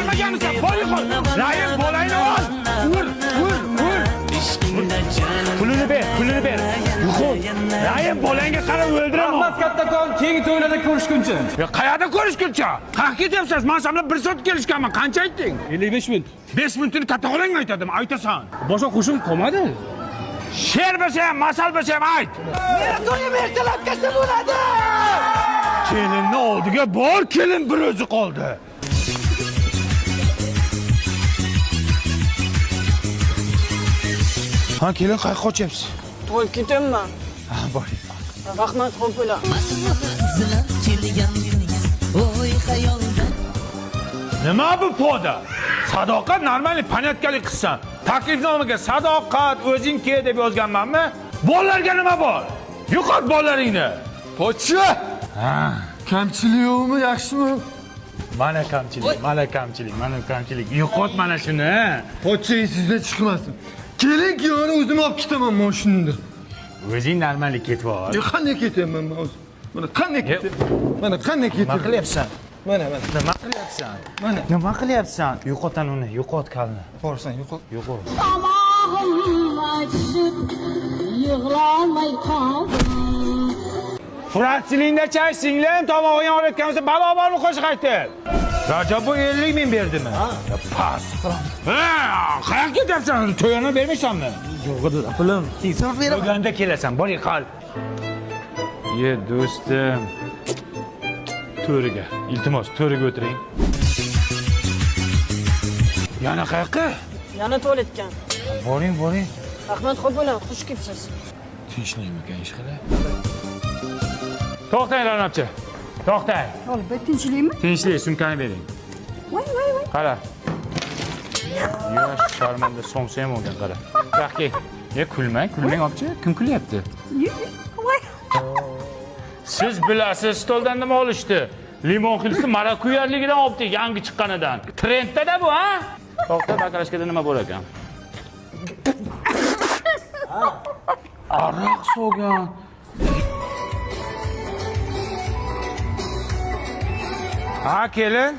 Bo'lmaganicha qo'y qo'y. Rayim bo'layni ol. Ur. Pulini ber. Yo'q. Rayim bo'langa qarab o'ldiraman. Rahmat kattakon, keyingi to'ylarda ko'rishguncha. Ya qayerda ko'rishguncha? Qayerga ketyapsiz? Men senga 1 soat kelishganman. Qancha aytding? 55 minut. 5 minutni katta qo'lingga aytadim, aytasan. Boshqa qo'shim qolmadi. She'r bo'lsa ham, masal bo'lsa ham ayt. Meni to'yim ertalabgacha bo'ladi. Kelinni oldiga bor, kelin bir o'zi qoldi. Ha, kelin qayerga qochyapsiz? To'y ketyapman. Ha, boring. Rahmat, xo'p bo'la. Nima bu foda? Sadoqat normalniy panyatkalik qilsan. Taklifnomaga sadoqat o'zing ke deb yozganmanmi? Bolalarga nima bor? Yo'qot bolalaringni. Pochcha! Ha, Kamchilik yo'qmi, yaxshimi? mana kamchilik. Yo'qot mana shuni. Pochcha sizda chiqmasin. Keling kuyovni o'zim olib ketaman mashinada. O'zing normalniy ketib ol. Qanday ketaman men o'zim? Mana qanday ketaman? Mana qanday Nima ketaman? qilyapsan? Mana. Nima qilyapsan? Mana. Nima qilyapsan? Yo'qotan uni, yo'qot kalni. Borsan yo'qol. Yo'qol. Sabahım açıp yığlamay kaldım. Suratchilikda chay singlim tomog'ingga olayotganimizda balo bormi qo'shiq aytib? Rajab bu 50 ming berdimi? Ya pas. Qayerga ketyapsan? To'yini bermaysanmi? Yo'q edi, pulim. Hisob beraman. O'ganda kelasan, bor qol. Ye do'stim. To'riga, iltimos, to'riga o'tiring. Yana qayerga? Yana tualetga. Boring. Rahmat, xo'p bo'la. Xush kelibsiz. Tinchlikmikan ish qilay. To'xtang, Ranobchi. To'xtang. Oğlum, ben tinchlikmi? Tinchlik, sumkani bering. Voy. Qara. Yosh sharmanda somsa ham olgan, qara. Yo'q, ye kulmang olibchi. Kim kulyapti? Voy. Siz bilasiz, stoldan nima olishdi? Limon xilsi marakuyarligidan olibdi, yangi chiqqanidan. Trendda bu, ha? To'xta, bakalashkada nima bo'lar ekan? Aroq so'gan. Ha, kelin.